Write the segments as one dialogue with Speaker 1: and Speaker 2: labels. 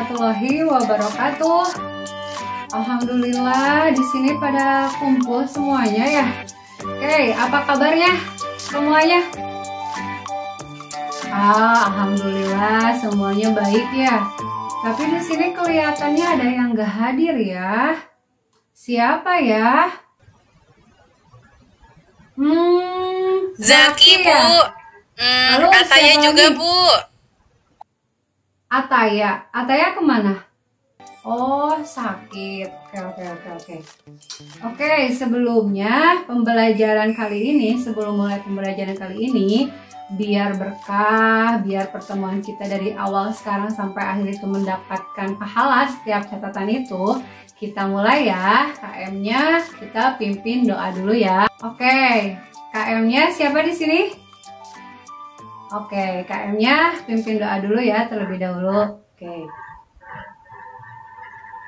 Speaker 1: warahmatullahi wabarakatuh. Alhamdulillah di sini pada kumpul semuanya ya. Oke, apa kabarnya semuanya? Alhamdulillah semuanya baik ya. Tapi di sini kelihatannya ada yang gak hadir ya. Siapa ya?
Speaker 2: Zaki,
Speaker 1: ya?
Speaker 2: Bu.
Speaker 1: Lalu
Speaker 2: Ataya juga,
Speaker 1: lagi?
Speaker 2: Bu.
Speaker 1: Ataya kemana? Oh, sakit. Oke. Oke, sebelumnya sebelum mulai pembelajaran kali ini, biar berkah, biar pertemuan kita dari awal sekarang sampai akhir itu mendapatkan pahala setiap catatan itu, kita mulai ya. KM-nya kita pimpin doa dulu ya. Oke, KM-nya siapa di sini? Oke, KM-nya pimpin doa dulu ya terlebih dahulu. Oke.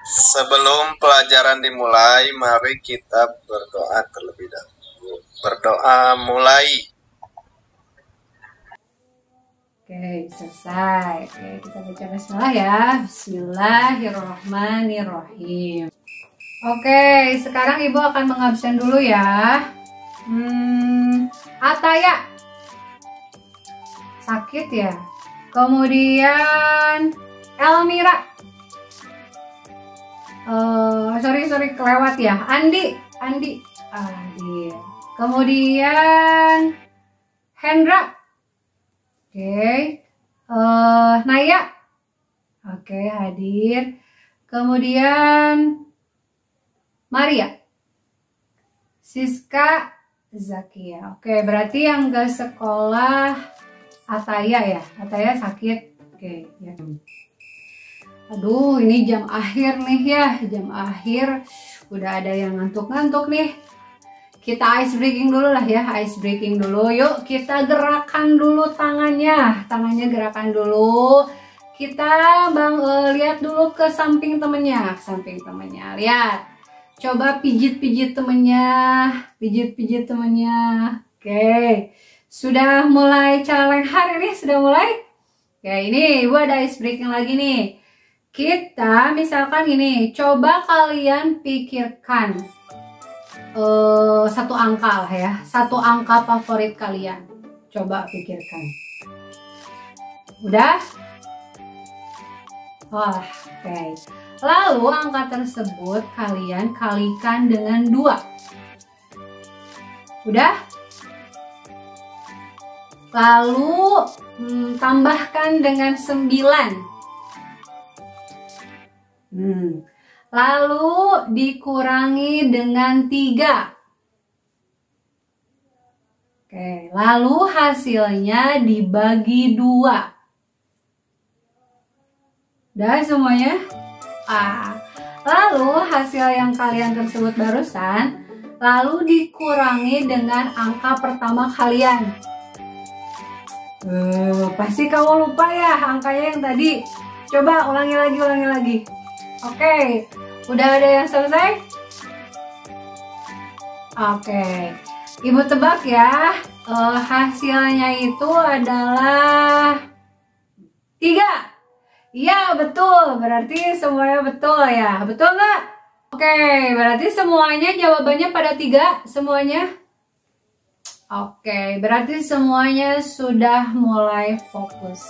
Speaker 3: Sebelum pelajaran dimulai, mari kita berdoa terlebih dahulu. Berdoa mulai.
Speaker 1: Oke, selesai. Oke, kita baca bismillah ya. Bismillahirrahmanirrahim. Oke, sekarang Ibu akan mengabsen dulu ya. Ataya. Sakit ya. Kemudian Elmira. Sorry kelewat ya. Andi. Kemudian Hendra. Oke. Naya. Oke, hadir. Kemudian Maria. Siska, Zakia. Oke, berarti yang gak sekolah Ataya ya. Ataya sakit. Oke, ya. Aduh, ini jam akhir nih ya. Jam akhir. Udah ada yang ngantuk-ngantuk nih. Kita ice breaking dulu lah ya. Ice breaking dulu. Yuk, kita gerakan dulu tangannya. Tangannya gerakan dulu. Kita lihat dulu ke samping temennya. Lihat. Coba pijit-pijit temennya. Pijit-pijit temennya. Oke. Sudah mulai caleng hari nih. Sudah mulai? Oke, ini Ibu ada ice breaking lagi nih. Kita misalkan ini, coba kalian pikirkan satu angka lah ya, satu angka favorit kalian. Coba pikirkan. Udah? Wah, oke. Lalu angka tersebut kalian kalikan dengan 2. Udah? Lalu tambahkan dengan 9. Lalu dikurangi dengan 3. Oke, lalu hasilnya dibagi 2. Udah semuanya? Lalu hasil yang kalian tersebut barusan, lalu dikurangi dengan angka pertama kalian. Pasti kamu lupa ya angkanya yang tadi. Coba ulangi lagi. Oke, udah ada yang selesai? Oke, Ibu tebak ya, hasilnya itu adalah 3. Iya betul, berarti semuanya betul ya, betul nggak? Oke, berarti semuanya jawabannya pada 3 semuanya. Oke, berarti semuanya sudah mulai fokus.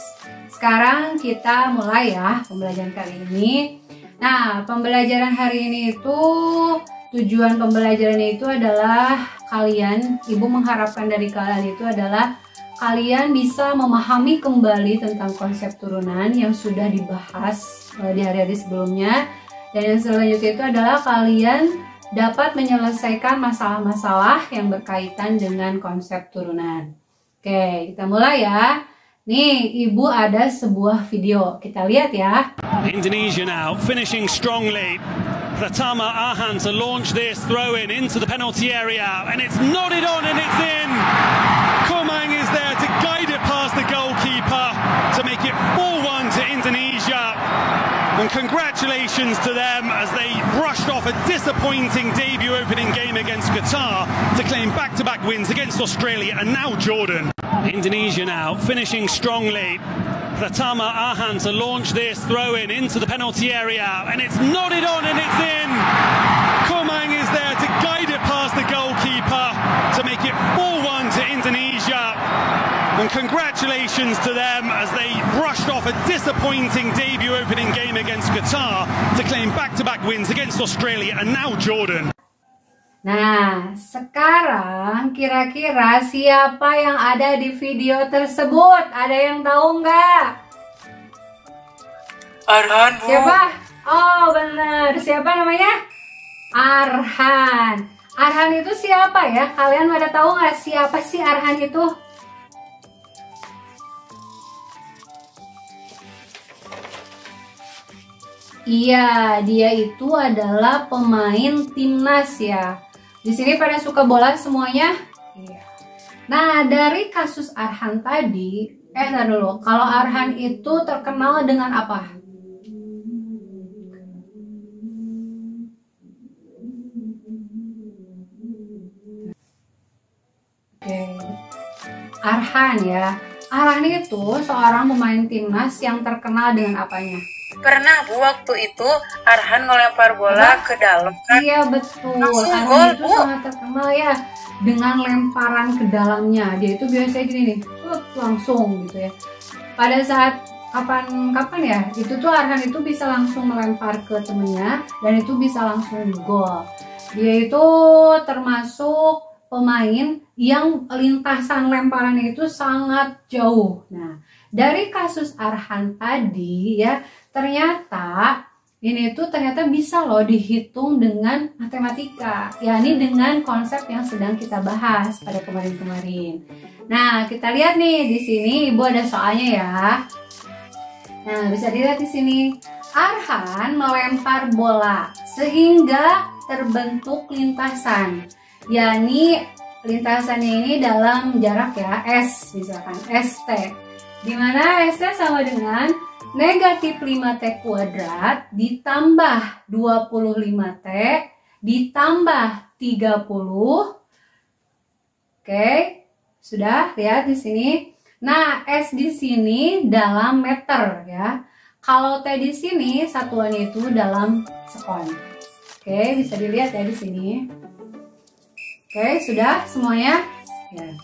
Speaker 1: Sekarang kita mulai ya pembelajaran kali ini. Nah, pembelajaran hari ini itu, tujuan pembelajarannya itu adalah Ibu mengharapkan dari kalian itu adalah kalian bisa memahami kembali tentang konsep turunan yang sudah dibahas di hari-hari sebelumnya. Dan yang selanjutnya itu adalah kalian dapat menyelesaikan masalah-masalah yang berkaitan dengan konsep turunan. Oke, kita mulai ya. Nih, Ibu ada sebuah video. Kita lihat ya.
Speaker 4: Indonesia now finishing strongly. Pratama Arhan to launch this throw in into the penalty area, and it's nodded on and it's in. Komang is there to guide it past the goalkeeper to make it 4-1 to Indonesia. And congratulations to them as they brushed off a disappointing debut opening game against Qatar to claim back-to-back wins against Australia and now Jordan. Indonesia now finishing strongly. Pratama Ahan to launch this throw-in into the penalty area, and it's nodded on and it's in. Komang is there to guide it past the goalkeeper to make it 4-1 to Indonesia. And congratulations to them as they brushed off a disappointing debut opening game against Qatar to claim back-to-back wins against Australia and now Jordan.
Speaker 1: Nah, sekarang kira-kira siapa yang ada di video tersebut? Ada yang tahu nggak?
Speaker 2: Arhan, Bu.
Speaker 1: Siapa? Oh, benar. Siapa namanya? Arhan. Arhan itu siapa ya? Kalian pada tahu nggak siapa sih Arhan itu? Iya, dia itu adalah pemain timnas ya. Di sini pada suka bola semuanya? Iya. Nah, dari kasus Arhan tadi, tar dulu. Kalau Arhan itu terkenal dengan apa? Oke. Arhan ya. Arhan itu seorang pemain timnas yang terkenal dengan apanya?
Speaker 2: Pernah, Bu, waktu itu Arhan ngelempar bola ke dalam kan?
Speaker 1: Iya, betul.
Speaker 2: Langsung
Speaker 1: Arhan
Speaker 2: gol,
Speaker 1: itu
Speaker 2: Bu.
Speaker 1: sangat terkenal ya dengan lemparan ke dalamnya. Dia itu biasanya gini nih, langsung gitu ya. Pada saat kapan ya, itu tuh Arhan itu bisa langsung melempar ke temennya dan itu bisa langsung gol. Dia itu termasuk pemain yang lintasan lemparannya itu sangat jauh. Nah, dari kasus Arhan tadi ya, ternyata ini tuh ternyata bisa loh dihitung dengan matematika, yakni dengan konsep yang sedang kita bahas pada kemarin-kemarin. Nah, kita lihat nih di sini Ibu ada soalnya ya. Nah, bisa dilihat di sini. Arhan melempar bola sehingga terbentuk lintasan. Yakni lintasannya ini dalam jarak ya S, misalkan ST. Dimana ST sama dengan negatif 5T kuadrat ditambah 25T ditambah 30. Oke, sudah lihat di sini. Nah, S di sini dalam meter ya. Kalau T di sini satuannya itu dalam sekon. Oke, bisa dilihat ya di sini. Oke, sudah semuanya? Ya.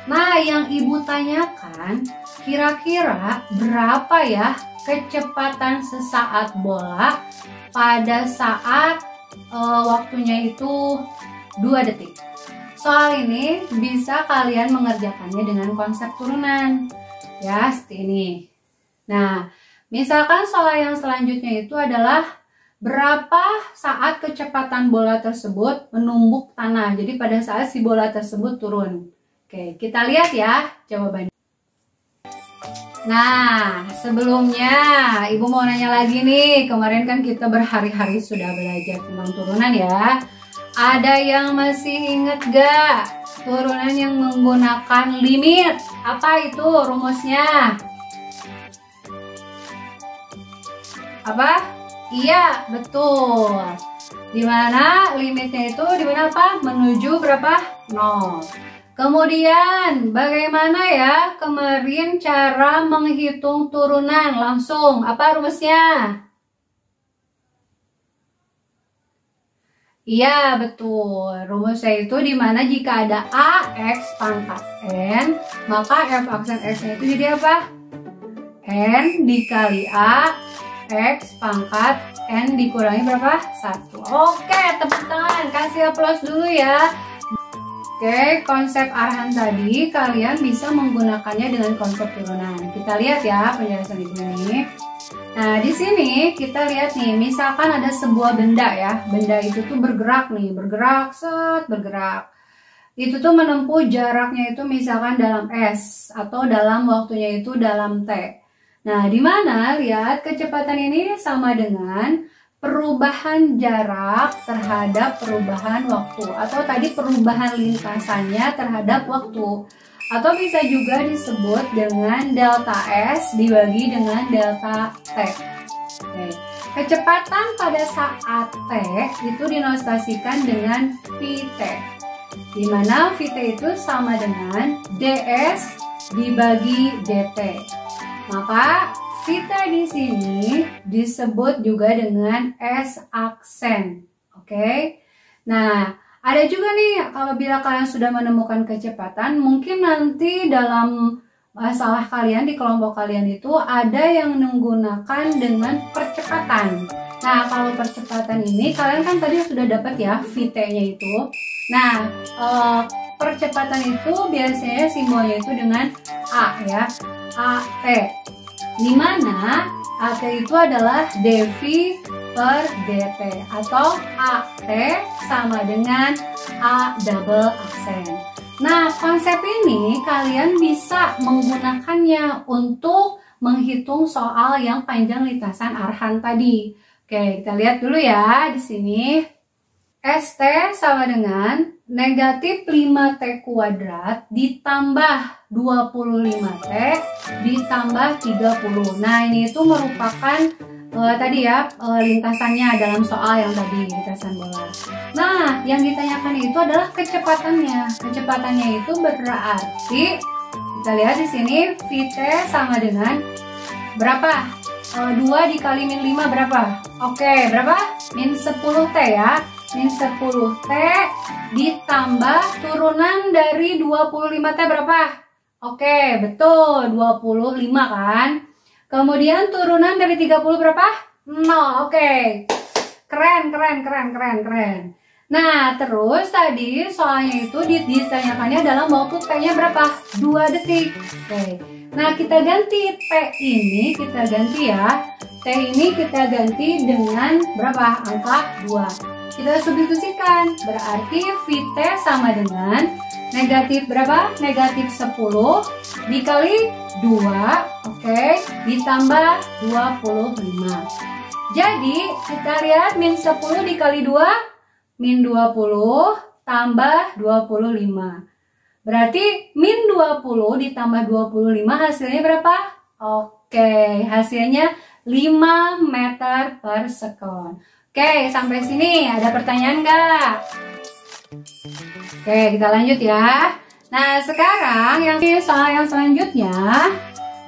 Speaker 1: Nah, yang Ibu tanyakan, kira-kira berapa ya kecepatan sesaat bola pada saat waktunya itu 2 detik. Soal ini bisa kalian mengerjakannya dengan konsep turunan. Ya, seperti ini. Nah, misalkan soal yang selanjutnya itu adalah berapa saat kecepatan bola tersebut menumbuk tanah. Jadi pada saat si bola tersebut turun. Oke, kita lihat ya jawabannya. Nah, sebelumnya Ibu mau nanya lagi nih. Kemarin kan kita berhari-hari sudah belajar tentang turunan ya. Ada yang masih inget gak turunan yang menggunakan limit? Apa itu rumusnya? Apa? Iya, betul. Dimana limitnya itu dimana apa? Menuju berapa? 0. Kemudian bagaimana ya kemarin cara menghitung turunan langsung? Apa rumusnya? Iya, betul. Rumusnya itu dimana jika ada AX pangkat N, maka F aksen X-nya itu jadi apa? N dikali A X pangkat N dikurangi berapa? 1. Oke, tepuk tangan, kasih aplaus dulu ya. Oke, konsep Arhan tadi kalian bisa menggunakannya dengan konsep turunan. Kita lihat ya penjelasan Ibu ini. Nah, di sini kita lihat nih, misalkan ada sebuah benda ya. Benda itu tuh bergerak nih, bergerak, bergerak. Itu tuh menempuh jaraknya itu misalkan dalam S atau dalam waktunya itu dalam T. Nah, di mana lihat kecepatan ini sama dengan perubahan jarak terhadap perubahan waktu atau tadi perubahan lintasannya terhadap waktu. Atau bisa juga disebut dengan delta S dibagi dengan delta T. Oke. Kecepatan pada saat T itu dinotasikan dengan Vt. Di mana Vt itu sama dengan ds dibagi dt. Maka vite di sini disebut juga dengan S aksen. Oke. Nah, ada juga nih apabila kalian sudah menemukan kecepatan, mungkin nanti dalam masalah kalian di kelompok kalian itu ada yang menggunakan dengan percepatan. Nah, kalau percepatan ini kalian kan tadi sudah dapat ya vite-nya itu. Nah, percepatan itu biasanya simbolnya itu dengan A ya, AT. Dimana AT itu adalah dV per dt atau AT sama dengan A double aksen. Nah, konsep ini kalian bisa menggunakannya untuk menghitung soal yang panjang lintasan arhan tadi. Oke, kita lihat dulu ya di sini. ST sama dengan negatif 5T kuadrat ditambah 25T ditambah 30. Nah, ini itu merupakan tadi ya lintasannya dalam soal yang tadi lintasan bola. Nah, yang ditanyakan itu adalah kecepatannya. Kecepatannya itu berarti kita lihat di sini vt sama dengan berapa? 2 dikali min 5 berapa? Oke, berapa? Min 10T ya. Min 10T ditambah turunan dari 25T berapa? Oke, betul 25 kan? Kemudian turunan dari 30 berapa? 0. Oke. Keren. Nah, terus tadi soalnya itu ditanyakannya dalam waktu T-nya berapa? 2 detik. Oke. Nah, kita ganti T ini, kita ganti ya. T ini kita ganti dengan berapa? Angka 2. Kita substitusikan, berarti Vt sama dengan negatif berapa? Negatif 10 dikali 2, oke, ditambah 25. Jadi, kita lihat min 10 dikali 2, min 20 tambah 25. Berarti min 20 ditambah 25 hasilnya berapa? Oke, hasilnya 5 meter per sekon. Oke, sampai sini ada pertanyaan nggak? Oke, kita lanjut ya. Nah, sekarang soal yang selanjutnya,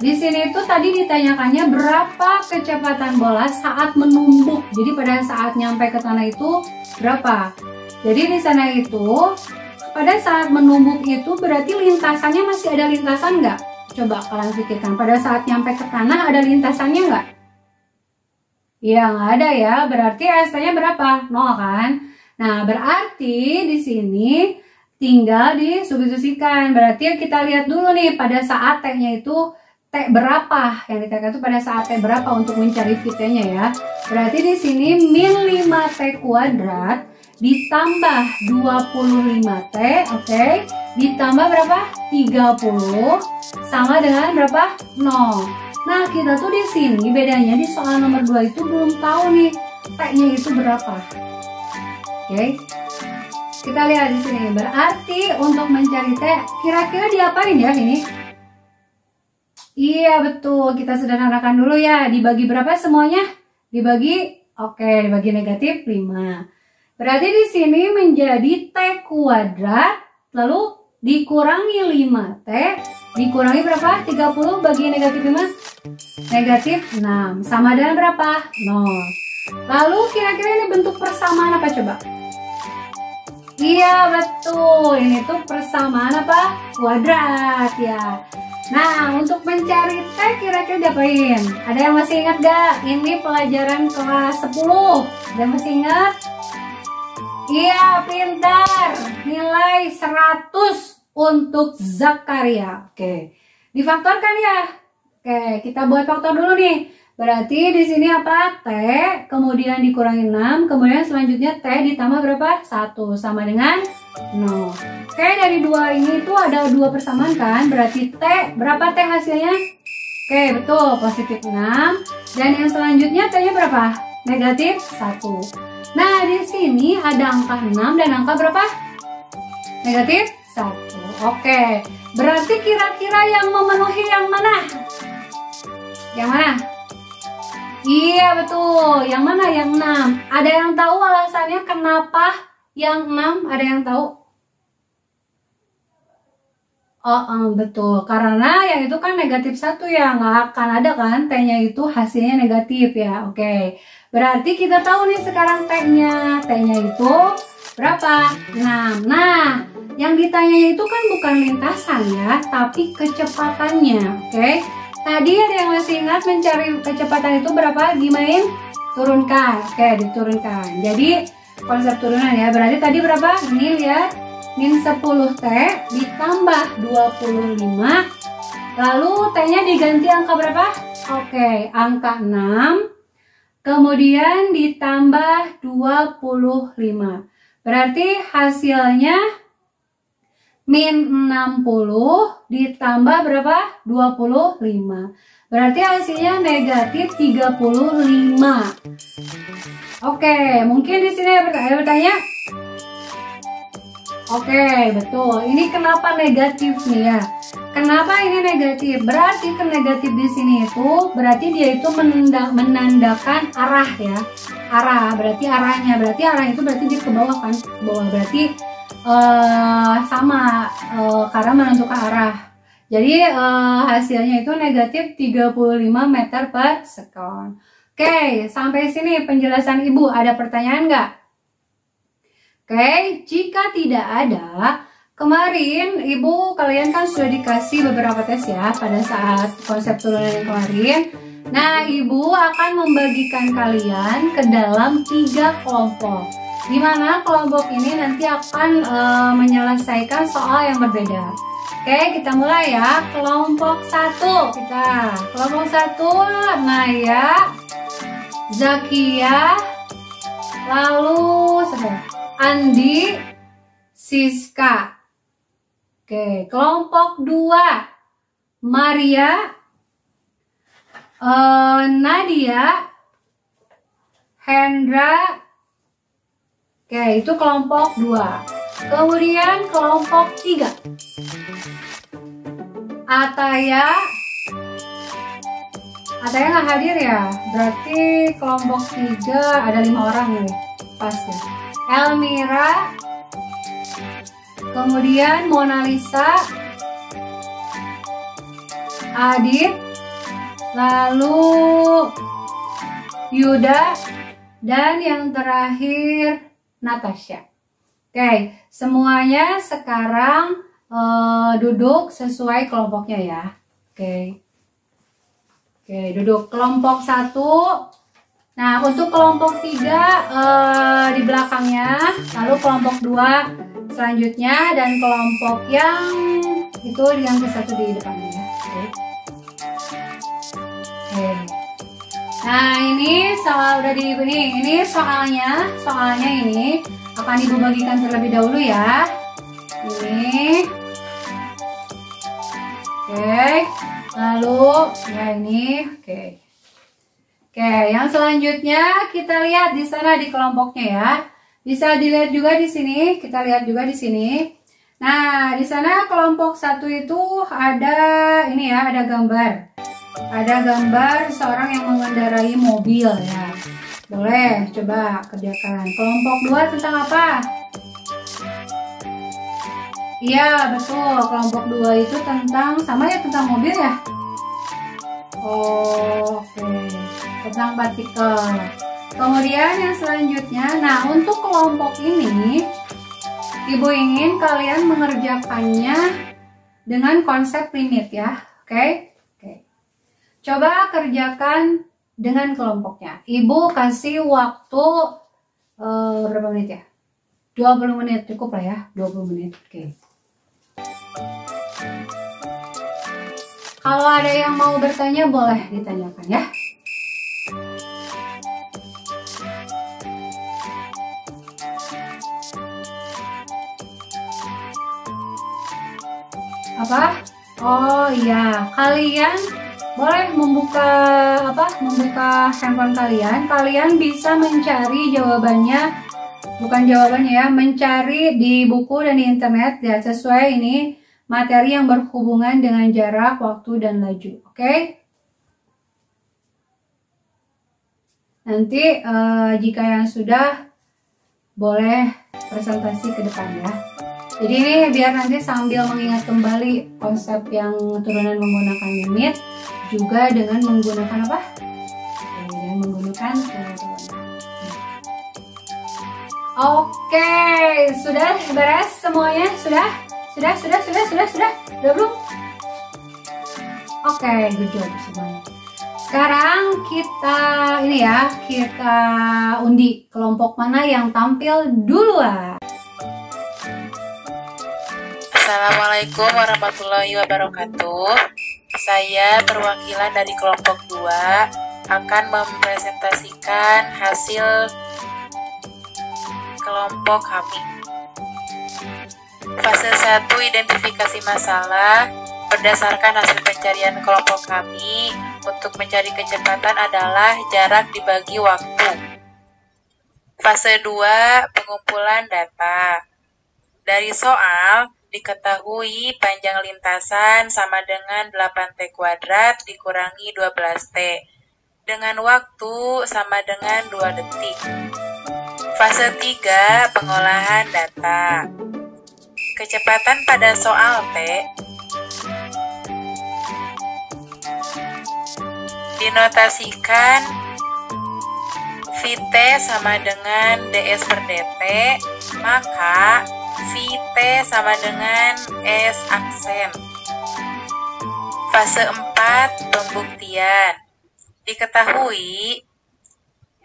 Speaker 1: di sini tuh tadi ditanyakannya berapa kecepatan bola saat menumbuk. Jadi pada saat nyampe ke tanah itu berapa? Jadi di sana itu pada saat menumbuk itu berarti lintasannya masih ada lintasan nggak? Coba kalian pikirkan, pada saat nyampe ke tanah ada lintasannya nggak? Ya, nggak ada ya, berarti ST-nya berapa? 0 kan? Nah, berarti di sini tinggal disubstitusikan. Berarti kita lihat dulu nih pada saat T-nya itu T berapa? Yang ditanyakan itu pada saat T berapa untuk mencari Vt-nya ya. Berarti di sini min 5T kuadrat ditambah 25T, oke? Ditambah berapa? 30 sama dengan berapa? 0. Nah, kita tuh di sini bedanya di soal nomor 2 itu belum tahu nih T-nya itu berapa. Oke. Kita lihat di sini. Berarti untuk mencari T kira-kira diapain ya ini? Iya, betul. Kita sederhanakan dulu ya. Dibagi berapa semuanya? Dibagi dibagi negatif 5. Berarti di sini menjadi T kuadrat lalu dikurangi 5T dikurangi berapa? 30 bagi negatif 5? Negatif 6. Sama dengan berapa? 0. Lalu kira-kira ini bentuk persamaan apa coba? Iya, betul. Ini tuh persamaan apa? Kuadrat ya. Nah, untuk mencari T kira-kira diapain? Ada yang masih ingat gak? Ini pelajaran kelas 10. Ada yang masih ingat? Iya, pintar. Nilai 100 untuk Zakaria. Oke. Difaktorkan ya. Oke, kita buat faktor dulu nih. Berarti di sini apa? T, kemudian dikurangi 6, kemudian selanjutnya T ditambah berapa? 1 sama dengan 0. Oke, dari 2 ini tuh ada 2 persamaan kan? Berarti T, berapa T hasilnya? Oke, betul, positif 6. Dan yang selanjutnya T-nya berapa? Negatif 1. Nah, di sini ada angka 6 dan angka berapa? Negatif 1. Oke, berarti kira-kira yang memenuhi yang mana? Yang mana? Iya, betul. Yang mana? Yang 6. Ada yang tahu alasannya kenapa yang 6? Ada yang tahu? Betul, karena yang itu kan negatif 1 ya, nggak akan ada kan T-nya itu hasilnya negatif ya. Oke, berarti kita tahu nih sekarang T-nya itu berapa? 6. Nah, yang ditanya itu kan bukan lintasan ya, tapi kecepatannya. Oke, tadi ada yang masih ingat mencari kecepatan itu berapa? Gimana? Turunkan. Oke, diturunkan. Jadi konsep turunan ya, berarti tadi berapa? Ini lihat, min 10T ditambah 25, lalu T-nya diganti angka berapa? Oke, angka 6, kemudian ditambah 25, berarti hasilnya min 60 ditambah berapa? 25, berarti hasilnya negatif 35. Oke, mungkin di sini ada bertanya. Oke, betul. Ini kenapa negatif nih ya? Kenapa ini negatif? Berarti ke negatif di sini itu berarti dia itu menandakan arah ya. Arah, berarti arahnya. Berarti arah itu berarti dia ke bawah kan? Ke bawah. Berarti sama karena menentukan arah. Jadi hasilnya itu negatif 35 meter per sekon. Oke, sampai sini penjelasan Ibu. Ada pertanyaan nggak? Oke, jika tidak ada, kemarin Ibu kalian kan sudah dikasih beberapa tes ya pada saat konsep turunan yang kemarin. Nah, Ibu akan membagikan kalian ke dalam 3 kelompok. Dimana kelompok ini nanti akan menyelesaikan soal yang berbeda. Oke, kita mulai ya. Kelompok 1 kita. Kelompok 1 Naya, Zakia, lalu siapa? Andi, Siska. Oke, kelompok 2 Maria, Nadia, Hendra. Oke, itu kelompok 2. Kemudian kelompok 3 Ataya nggak hadir ya, berarti kelompok 3 ada 5 orang nih, pas ya. Elmira, kemudian Mona Lisa, Adit, lalu Yuda, dan yang terakhir Natasha. Oke, semuanya sekarang duduk sesuai kelompoknya ya. Oke, duduk kelompok 1. Nah, untuk kelompok 3 di belakangnya, lalu kelompok 2 selanjutnya, dan kelompok yang itu yang ke-1 di depannya ya. Oke. Nah, ini soal udah ini soalnya ini akan Ibu bagikan terlebih dahulu ya. Ini. Oke. Lalu ya ini, oke. Oke, yang selanjutnya kita lihat di sana di kelompoknya ya. Bisa dilihat juga di sini, kita lihat juga di sini. Nah, di sana kelompok 1 itu ada ini ya, ada gambar. Ada gambar seorang yang mengendarai mobil ya. Boleh coba kerjakan. Kelompok 2 tentang apa? Iya, betul. Kelompok 2 itu tentang sama ya, tentang mobil ya. Oke. Tentang partikel. Kemudian yang selanjutnya, nah untuk kelompok ini Ibu ingin kalian mengerjakannya dengan konsep limit ya. Oke. Coba kerjakan dengan kelompoknya. Ibu kasih waktu berapa menit ya? 20 menit cukup lah ya, 20 menit. Oke. Kalau ada yang mau bertanya boleh ditanyakan ya. Apa? Oh iya, kalian boleh membuka handphone kalian. Kalian bisa mencari jawabannya, bukan jawabannya ya, mencari di buku dan di internet ya, sesuai ini materi yang berhubungan dengan jarak, waktu, dan laju. Oke? Nanti jika yang sudah boleh presentasi ke depan ya. Jadi ini biar nanti sambil mengingat kembali konsep yang turunan menggunakan limit juga dengan menggunakan apa? Dengan menggunakan turunan. Oke, sudah beres semuanya? Sudah? Udah belum? Oke, good job semuanya. Sekarang kita kita undi kelompok mana yang tampil duluan.
Speaker 2: Assalamualaikum warahmatullahi wabarakatuh. Saya perwakilan dari kelompok 2 akan mempresentasikan hasil kelompok kami. Fase 1 identifikasi masalah. Berdasarkan hasil pencarian kelompok kami, untuk mencari kecepatan adalah jarak dibagi waktu. Fase 2 pengumpulan data. Dari soal diketahui panjang lintasan sama dengan 8T kuadrat dikurangi 12T dengan waktu sama dengan 2 detik. Fase 3 pengolahan data. Kecepatan pada soal T dinotasikan Vt sama dengan ds per dt, maka Vt sama dengan S aksen. Fase 4 pembuktian. Diketahui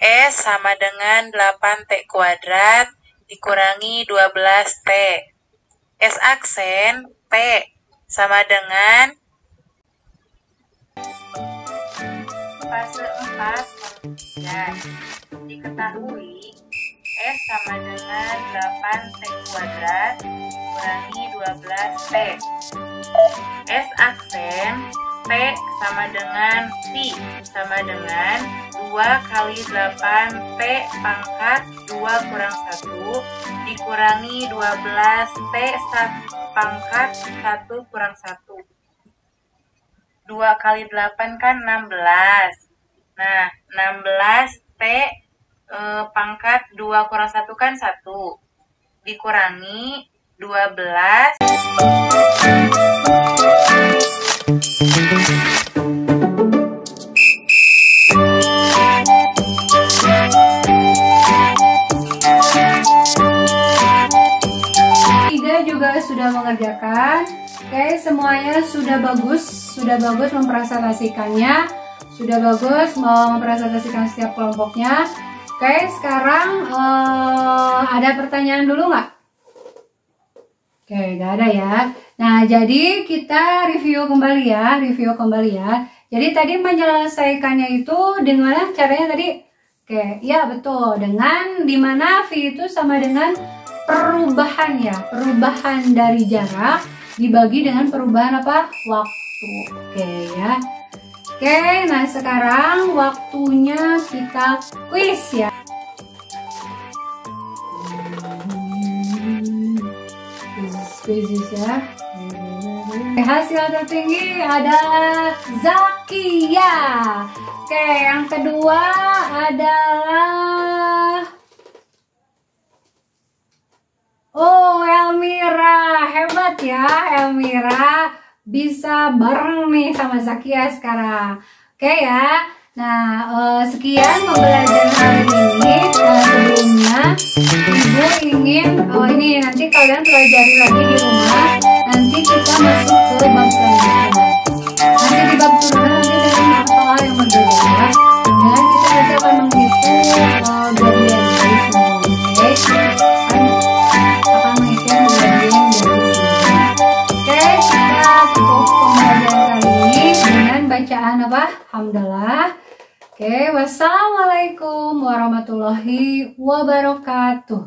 Speaker 2: S sama dengan 8T kuadrat dikurangi 12T. S aksen T sama dengan. Fase 4 pembuktian. Diketahui S sama dengan 8T kuadrat dikurangi 12T. S aksen T sama dengan Pi sama dengan 2 kali 8T pangkat 2 kurang 1 dikurangi 12T pangkat 1 kurang 1. 2 kali 8 kan 16. Nah, 16T pangkat 2 kurang 1 kan 1. Dikurangi 12.
Speaker 1: Juga sudah mengerjakan. Oke, semuanya sudah bagus mempresentasikannya, sudah bagus mempresentasikan setiap kelompoknya. Oke, sekarang ada pertanyaan dulu nggak? Oke, nggak ada ya. Nah, jadi kita review kembali ya. Jadi tadi menyelesaikannya itu dengan caranya tadi. Oke, ya betul. Dengan dimana V itu sama dengan perubahan dari jarak dibagi dengan perubahan apa? Waktu. Oke ya. Oke, nah sekarang waktunya kita kuis ya. Kuis ya. Hasil tertinggi adalah Zakia. Oke, yang kedua adalah Elmira. Hebat ya Elmira, bisa bareng nih sama Zakia sekarang. Oke ya. Nah, sekian pembelajaran hari ini. Sebelumnya Ibu ingin ini nanti kalian pelajari lagi di rumah. Nanti kita masuk ke bab selanjutnya. Nanti di bab turunan nanti dengan masalah yang berbeda ya. Dan kita nanti akan menghitung gradien dari semua. Akan menghitung gradien dari semua. Oke, kita tutup pembelajaran kali ini dengan bacaan apa? Hamdalah. Oke, wassalamualaikum warahmatullahi wabarakatuh.